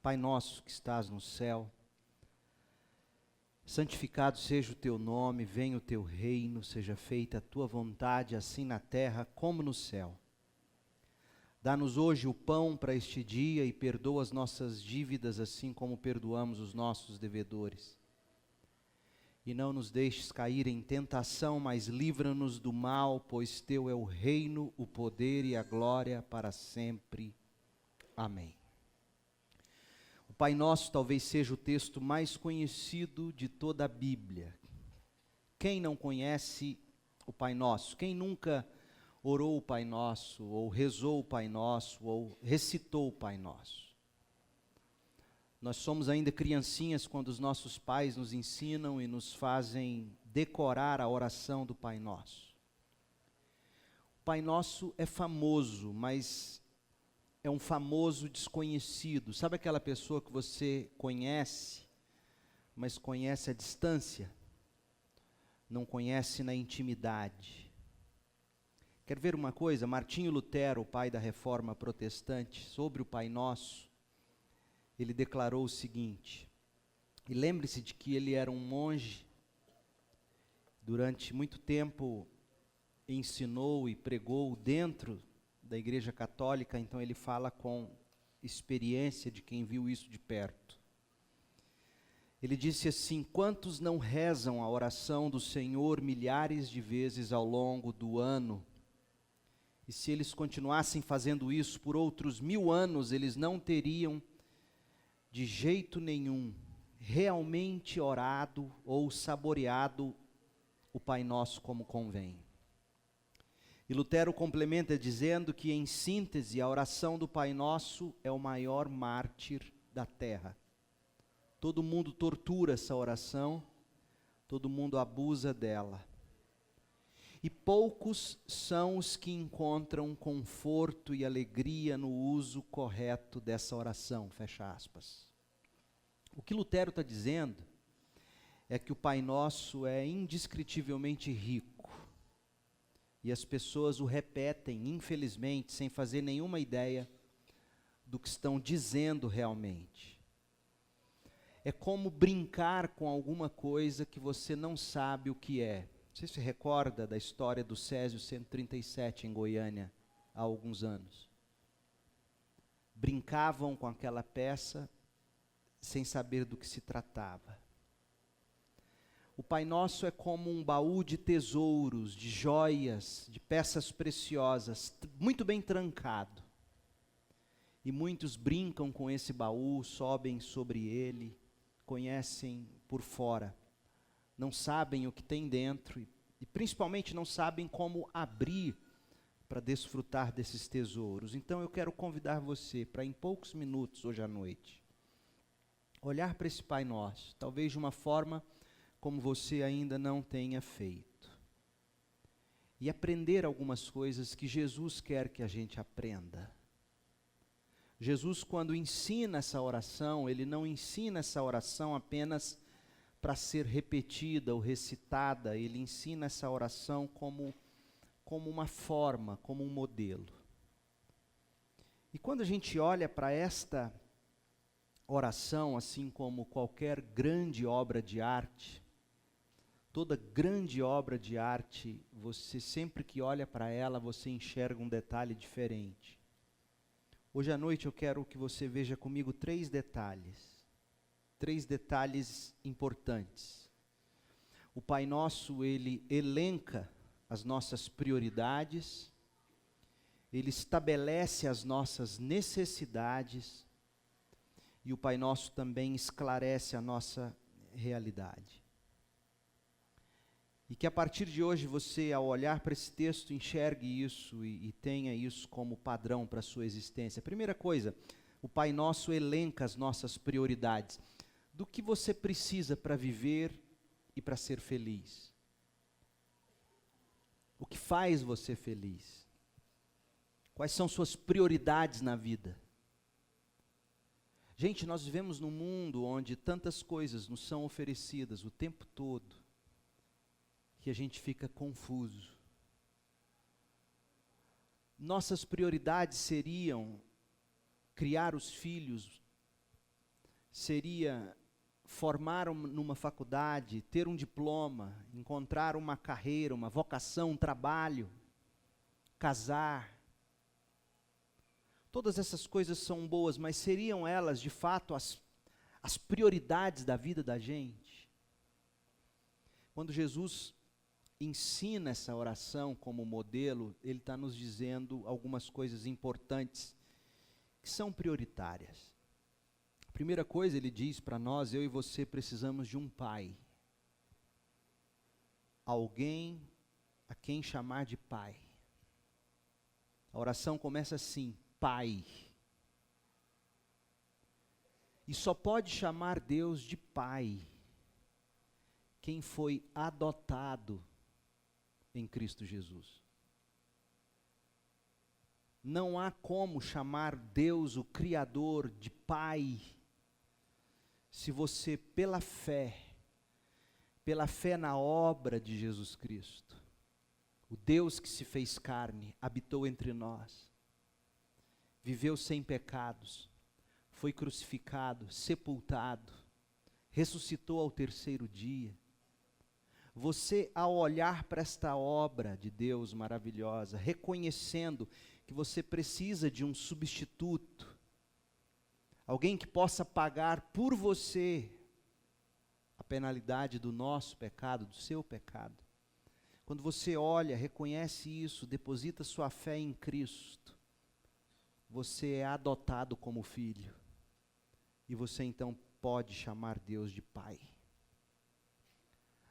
Pai nosso que estás no céu, santificado seja o teu nome, venha o teu reino, seja feita a tua vontade, assim na terra como no céu. Dá-nos hoje o pão para este dia e perdoa as nossas dívidas, assim como perdoamos os nossos devedores. E não nos deixes cair em tentação, mas livra-nos do mal, pois teu é o reino, o poder e a glória para sempre. Amém. O Pai Nosso talvez seja o texto mais conhecido de toda a Bíblia. Quem não conhece o Pai Nosso? Quem nunca orou o Pai Nosso, ou rezou o Pai Nosso, ou recitou o Pai Nosso? Nós somos ainda criancinhas quando os nossos pais nos ensinam e nos fazem decorar a oração do Pai Nosso. O Pai Nosso é famoso, mas é um famoso desconhecido. Sabe aquela pessoa que você conhece, mas conhece à distância? Não conhece na intimidade. Quer ver uma coisa? Martinho Lutero, o pai da Reforma Protestante, sobre o Pai Nosso, ele declarou o seguinte, e lembre-se de que ele era um monge, durante muito tempo ensinou e pregou dentro da Igreja Católica, então ele fala com experiência de quem viu isso de perto. Ele disse assim: quantos não rezam a oração do Senhor milhares de vezes ao longo do ano? E se eles continuassem fazendo isso por outros 1000 anos, eles não teriam de jeito nenhum realmente orado ou saboreado o Pai Nosso como convém. E Lutero complementa dizendo que, em síntese, a oração do Pai Nosso é o maior mártir da terra. Todo mundo tortura essa oração, todo mundo abusa dela. E poucos são os que encontram conforto e alegria no uso correto dessa oração, fecha aspas. O que Lutero está dizendo é que o Pai Nosso é indescritivelmente rico. E as pessoas o repetem, infelizmente, sem fazer nenhuma ideia do que estão dizendo realmente. É como brincar com alguma coisa que você não sabe o que é. Você se recorda da história do Césio 137 em Goiânia, há alguns anos? Brincavam com aquela peça sem saber do que se tratava. O Pai Nosso é como um baú de tesouros, de joias, de peças preciosas, muito bem trancado. E muitos brincam com esse baú, sobem sobre ele, conhecem por fora. Não sabem o que tem dentro e principalmente não sabem como abrir para desfrutar desses tesouros. Então eu quero convidar você para, em poucos minutos, hoje à noite, olhar para esse Pai Nosso, talvez de uma forma como você ainda não tenha feito. E aprender algumas coisas que Jesus quer que a gente aprenda. Jesus, quando ensina essa oração, ele não ensina essa oração apenas para ser repetida ou recitada, ele ensina essa oração como uma forma, como um modelo. E quando a gente olha para esta oração, assim como qualquer grande obra de arte, toda grande obra de arte, você sempre que olha para ela, você enxerga um detalhe diferente. Hoje à noite eu quero que você veja comigo 3 detalhes. 3 detalhes importantes. O Pai Nosso, ele elenca as nossas prioridades, ele estabelece as nossas necessidades, e o Pai Nosso também esclarece a nossa realidade. E que a partir de hoje você, ao olhar para esse texto, enxergue isso e tenha isso como padrão para a sua existência. Primeira coisa, o Pai Nosso elenca as nossas prioridades. Do que você precisa para viver e para ser feliz? O que faz você feliz? Quais são suas prioridades na vida? Gente, nós vivemos num mundo onde tantas coisas nos são oferecidas o tempo todo, que a gente fica confuso. Nossas prioridades seriam criar os filhos seria formar numa faculdade, ter um diploma, encontrar uma carreira, uma vocação, um trabalho, casar. Todas essas coisas são boas, mas seriam elas, de fato, as prioridades da vida da gente? Quando Jesus ensina essa oração como modelo, ele está nos dizendo algumas coisas importantes que são prioritárias. A primeira coisa, ele diz para nós, eu e você precisamos de um pai. Alguém a quem chamar de pai. A oração começa assim, Pai. E só pode chamar Deus de Pai quem foi adotado em Cristo Jesus. Não há como chamar Deus, o Criador, de Pai, se você, pela fé na obra de Jesus Cristo, o Deus que se fez carne, habitou entre nós, viveu sem pecados, foi crucificado, sepultado, ressuscitou ao terceiro dia. Você, ao olhar para esta obra de Deus maravilhosa, reconhecendo que você precisa de um substituto, alguém que possa pagar por você a penalidade do nosso pecado, do seu pecado. Quando você olha, reconhece isso, deposita sua fé em Cristo, você é adotado como filho. E você então pode chamar Deus de Pai.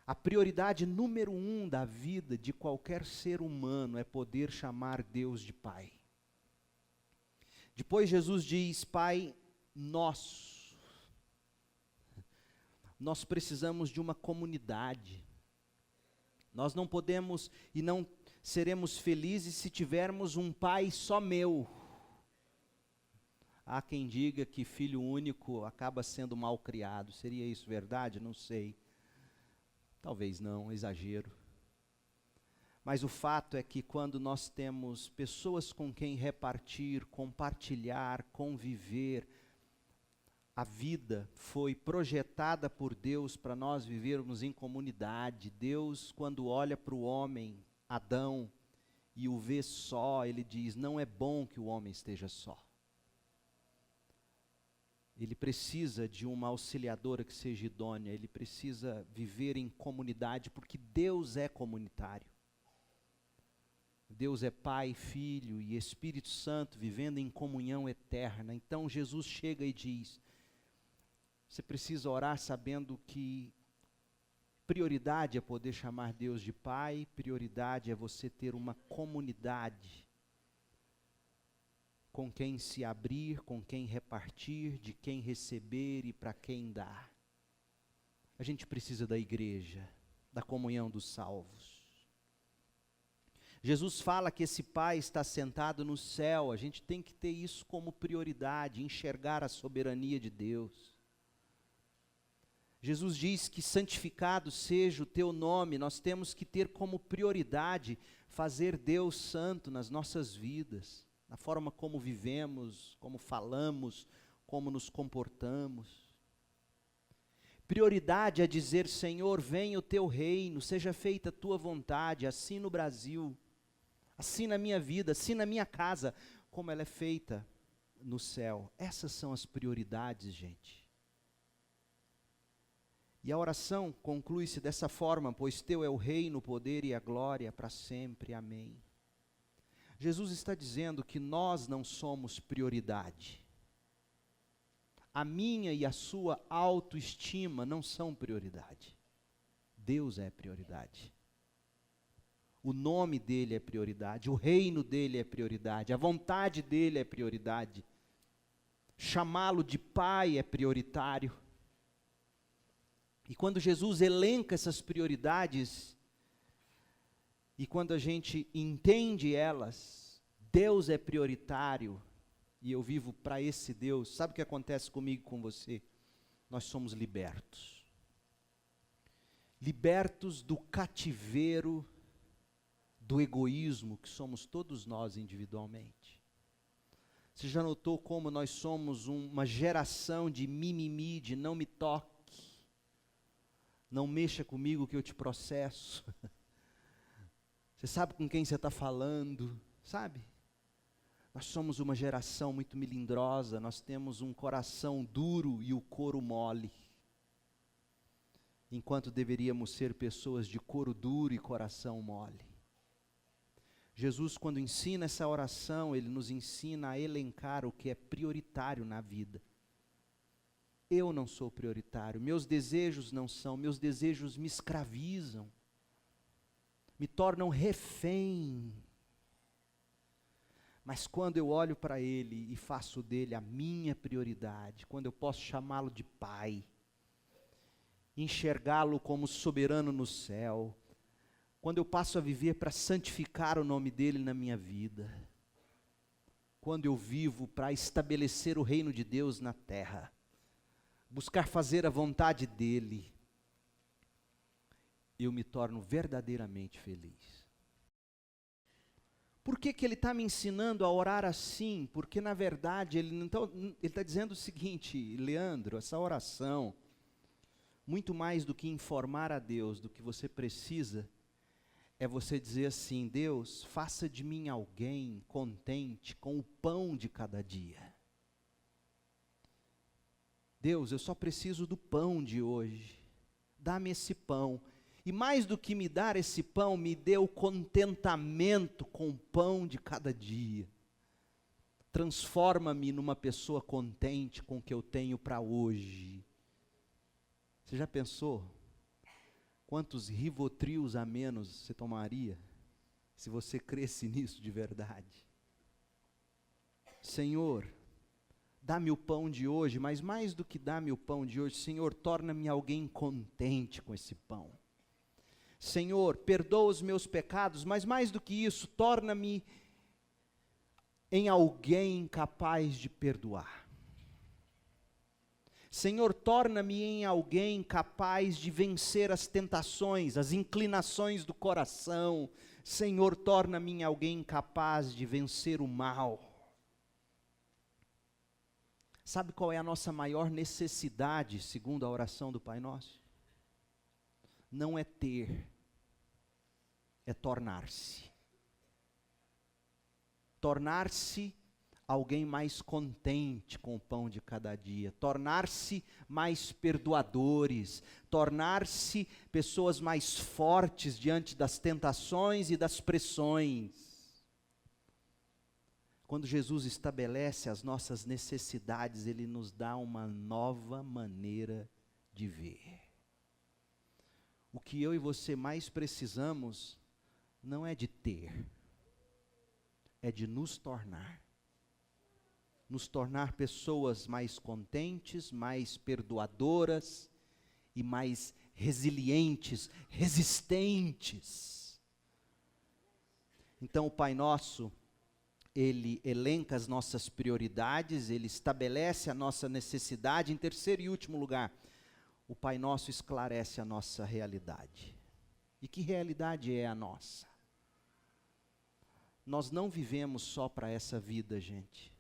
A prioridade número 1 da vida de qualquer ser humano é poder chamar Deus de Pai. Depois Jesus diz, Pai nosso. Nós precisamos de uma comunidade. Nós não podemos e não seremos felizes se tivermos um pai só meu. Há quem diga que filho único acaba sendo mal criado. Seria isso verdade? Não sei. Talvez não, exagero. Mas o fato é que quando nós temos pessoas com quem repartir, compartilhar, conviver, a vida foi projetada por Deus para nós vivermos em comunidade. Deus, quando olha para o homem, Adão, e o vê só, ele diz, não é bom que o homem esteja só. Ele precisa de uma auxiliadora que seja idônea, ele precisa viver em comunidade, porque Deus é comunitário. Deus é Pai, Filho e Espírito Santo, vivendo em comunhão eterna. Então Jesus chega e diz, você precisa orar sabendo que prioridade é poder chamar Deus de Pai, prioridade é você ter uma comunidade com quem se abrir, com quem repartir, de quem receber e para quem dar. A gente precisa da igreja, da comunhão dos salvos. Jesus fala que esse Pai está sentado no céu, a gente tem que ter isso como prioridade, enxergar a soberania de Deus. Jesus diz que santificado seja o teu nome, nós temos que ter como prioridade fazer Deus santo nas nossas vidas. Na forma como vivemos, como falamos, como nos comportamos. Prioridade é dizer, Senhor, venha o teu reino, seja feita a tua vontade, assim no Brasil, assim na minha vida, assim na minha casa, como ela é feita no céu. Essas são as prioridades, gente. E a oração conclui-se dessa forma, pois teu é o reino, o poder e a glória para sempre. Amém. Jesus está dizendo que nós não somos prioridade. A minha e a sua autoestima não são prioridade. Deus é prioridade. O nome dele é prioridade, o reino dele é prioridade, a vontade dele é prioridade. Chamá-lo de Pai é prioritário. E quando Jesus elenca essas prioridades, e quando a gente entende elas, Deus é prioritário, e eu vivo para esse Deus, sabe o que acontece comigo e com você? Nós somos libertos. Libertos do cativeiro, do egoísmo que somos todos nós individualmente. Você já notou como nós somos uma geração de mimimi, de não me toque, não mexa comigo que eu te processo. Você sabe com quem você está falando, sabe? Nós somos uma geração muito melindrosa, nós temos um coração duro e o couro mole. Enquanto deveríamos ser pessoas de couro duro e coração mole. Jesus, quando ensina essa oração, ele nos ensina a elencar o que é prioritário na vida. Eu não sou prioritário, meus desejos não são, meus desejos me escravizam, me tornam refém. Mas quando eu olho para ele e faço dele a minha prioridade, quando eu posso chamá-lo de Pai, enxergá-lo como soberano no céu, quando eu passo a viver para santificar o nome dele na minha vida, quando eu vivo para estabelecer o reino de Deus na terra, buscar fazer a vontade dele, eu me torno verdadeiramente feliz. Por que ele está me ensinando a orar assim? Porque na verdade ele está dizendo o seguinte: Leandro, essa oração, muito mais do que informar a Deus do que você precisa, é você dizer assim: Deus, faça de mim alguém contente com o pão de cada dia. Deus, eu só preciso do pão de hoje. Dá-me esse pão. E mais do que me dar esse pão, me dê o contentamento com o pão de cada dia. Transforma-me numa pessoa contente com o que eu tenho para hoje. Você já pensou quantos Rivotrios a menos você tomaria se você cresce nisso de verdade? Senhor, dá-me o pão de hoje, mas mais do que dá-me o pão de hoje, Senhor, torna-me alguém contente com esse pão. Senhor, perdoa os meus pecados, mas mais do que isso, torna-me em alguém capaz de perdoar. Senhor, torna-me em alguém capaz de vencer as tentações, as inclinações do coração. Senhor, torna-me em alguém capaz de vencer o mal. Sabe qual é a nossa maior necessidade, segundo a oração do Pai Nosso? Não é ter, é tornar-se. Tornar-se alguém mais contente com o pão de cada dia, tornar-se mais perdoadores, tornar-se pessoas mais fortes diante das tentações e das pressões. Quando Jesus estabelece as nossas necessidades, ele nos dá uma nova maneira de ver. O que eu e você mais precisamos não é de ter, é de nos tornar pessoas mais contentes, mais perdoadoras e mais resilientes, resistentes. Então o Pai Nosso, ele elenca as nossas prioridades, ele estabelece a nossa necessidade. Em terceiro e último lugar, o Pai Nosso esclarece a nossa realidade. E que realidade é a nossa? Nós não vivemos só para essa vida, gente.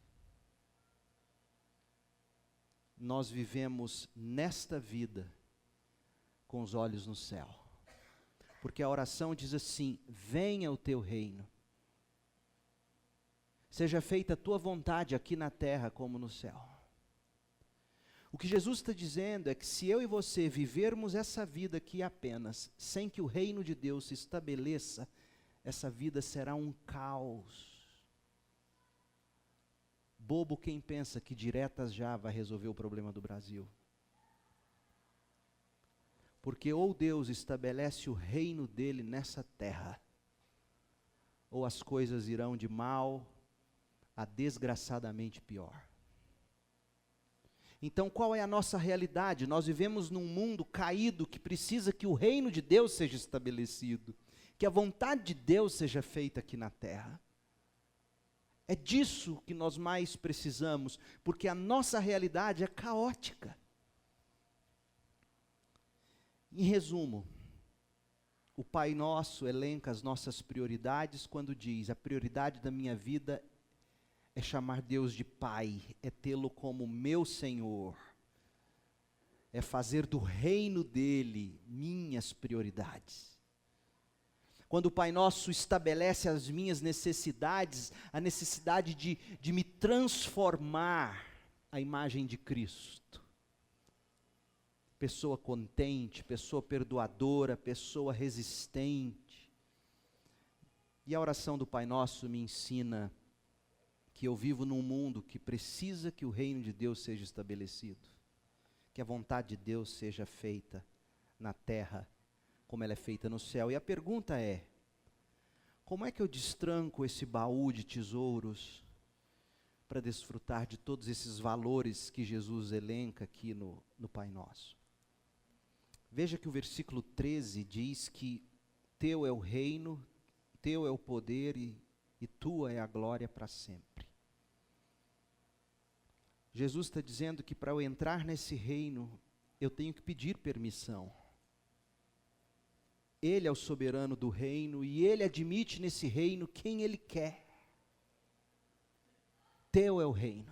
Nós vivemos nesta vida com os olhos no céu. Porque a oração diz assim: venha o teu reino. Seja feita a tua vontade aqui na terra como no céu. O que Jesus está dizendo é que se eu e você vivermos essa vida aqui apenas, sem que o reino de Deus se estabeleça, essa vida será um caos. Bobo quem pensa que diretas já vai resolver o problema do Brasil. Porque ou Deus estabelece o reino dele nessa terra, ou as coisas irão de mal a desgraçadamente pior. Então qual é a nossa realidade? Nós vivemos num mundo caído que precisa que o reino de Deus seja estabelecido, que a vontade de Deus seja feita aqui na terra. É disso que nós mais precisamos, porque a nossa realidade é caótica. Em resumo, o Pai Nosso elenca as nossas prioridades quando diz: a prioridade da minha vida é chamar Deus de Pai, é tê-lo como meu Senhor, é fazer do reino dele minhas prioridades. Quando o Pai Nosso estabelece as minhas necessidades, a necessidade de me transformar à imagem de Cristo. Pessoa contente, pessoa perdoadora, pessoa resistente. E a oração do Pai Nosso me ensina que eu vivo num mundo que precisa que o reino de Deus seja estabelecido, que a vontade de Deus seja feita na terra como ela é feita no céu. E a pergunta é: como é que eu destranco esse baú de tesouros para desfrutar de todos esses valores que Jesus elenca aqui no Pai Nosso? Veja que o versículo 13 diz que teu é o reino, teu é o poder e tua é a glória para sempre. Jesus está dizendo que para eu entrar nesse reino, eu tenho que pedir permissão. Ele é o soberano do reino e ele admite nesse reino quem ele quer. Teu é o reino.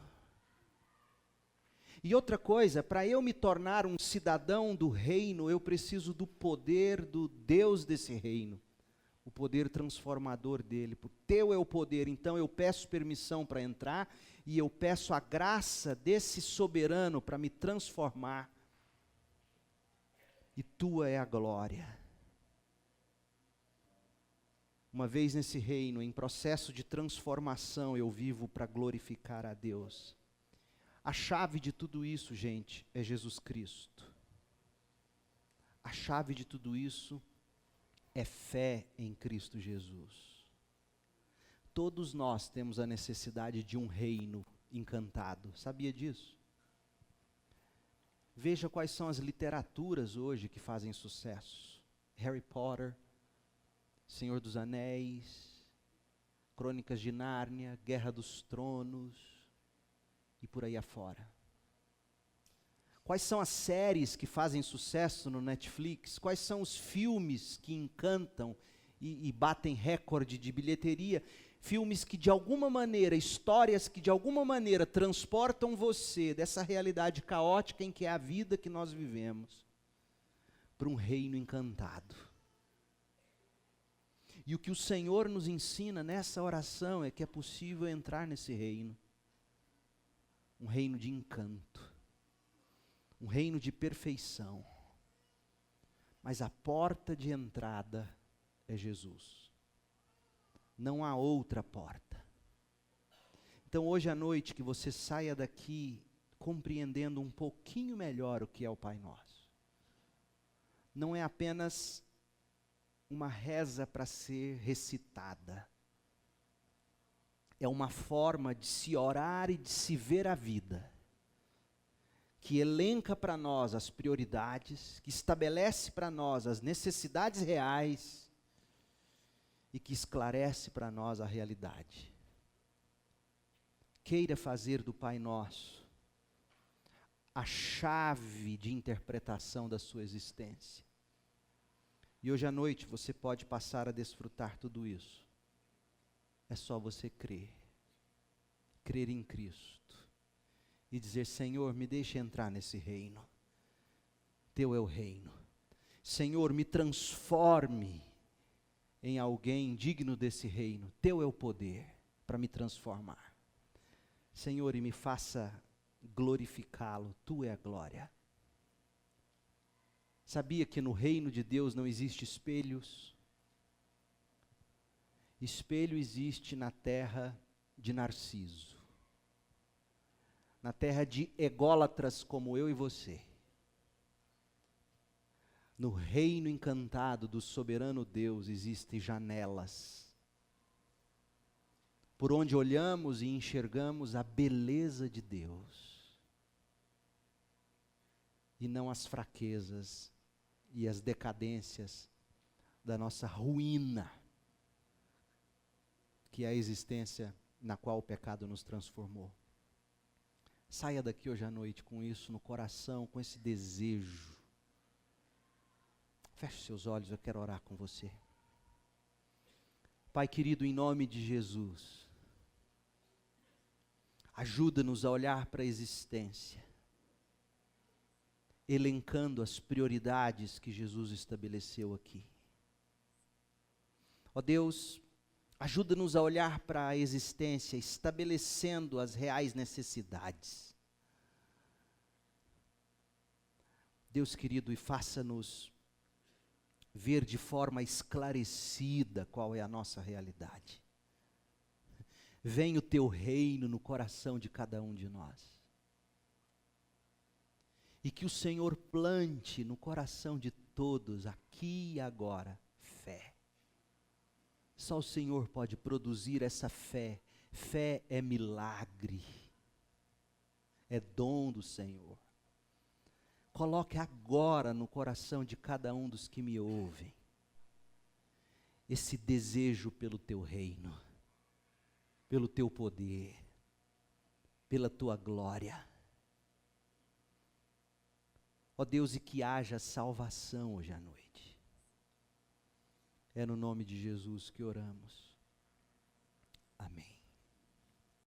E outra coisa, para eu me tornar um cidadão do reino, eu preciso do poder do Deus desse reino, o poder transformador dele. Teu é o poder, então eu peço permissão para entrar e eu peço a graça desse soberano para me transformar. E tua é a glória. Uma vez nesse reino, em processo de transformação, eu vivo para glorificar a Deus. A chave de tudo isso, gente, é Jesus Cristo. A chave de tudo isso é fé em Cristo Jesus. Todos nós temos a necessidade de um reino encantado. Sabia disso? Veja quais são as literaturas hoje que fazem sucesso. Harry Potter, Senhor dos Anéis, Crônicas de Nárnia, Guerra dos Tronos e por aí afora. Quais são as séries que fazem sucesso no Netflix? Quais são os filmes que encantam e batem recorde de bilheteria? Filmes que de alguma maneira, histórias que de alguma maneira transportam você dessa realidade caótica em que é a vida que nós vivemos, para um reino encantado. E o que o Senhor nos ensina nessa oração é que é possível entrar nesse reino. Um reino de encanto. Um reino de perfeição. Mas a porta de entrada é Jesus. Não há outra porta. Então hoje à noite que você saia daqui compreendendo um pouquinho melhor o que é o Pai Nosso. Não é apenas uma reza para ser recitada. É uma forma de se orar e de se ver a vida, que elenca para nós as prioridades, que estabelece para nós as necessidades reais e que esclarece para nós a realidade. Queira fazer do Pai Nosso a chave de interpretação da sua existência. E hoje à noite você pode passar a desfrutar tudo isso. É só você crer. Crer em Cristo. E dizer: Senhor, me deixe entrar nesse reino. Teu é o reino. Senhor, me transforme em alguém digno desse reino. Teu é o poder para me transformar. Senhor, e me faça glorificá-lo. Tu é a glória. Sabia que no reino de Deus não existe espelhos? Espelho existe na terra de Narciso. Na terra de ególatras como eu e você. No reino encantado do soberano Deus existem janelas, por onde olhamos e enxergamos a beleza de Deus, e não as fraquezas e as decadências da nossa ruína, que é a existência na qual o pecado nos transformou. Saia daqui hoje à noite com isso no coração, com esse desejo. Feche seus olhos, eu quero orar com você. Pai querido, em nome de Jesus, Ajuda-nos a olhar para a existência, elencando as prioridades que Jesus estabeleceu aqui. Ó Deus, ajuda-nos a olhar para a existência, estabelecendo as reais necessidades. Deus querido, e faça-nos ver de forma esclarecida qual é a nossa realidade. Venha o teu reino no coração de cada um de nós. E que o Senhor plante no coração de todos, aqui e agora, fé. Só o Senhor pode produzir essa fé. Fé é milagre, é dom do Senhor. Coloque agora no coração de cada um dos que me ouvem esse desejo pelo teu reino, pelo teu poder, pela tua glória. Ó Deus, e que haja salvação hoje à noite. É no nome de Jesus que oramos. Amém.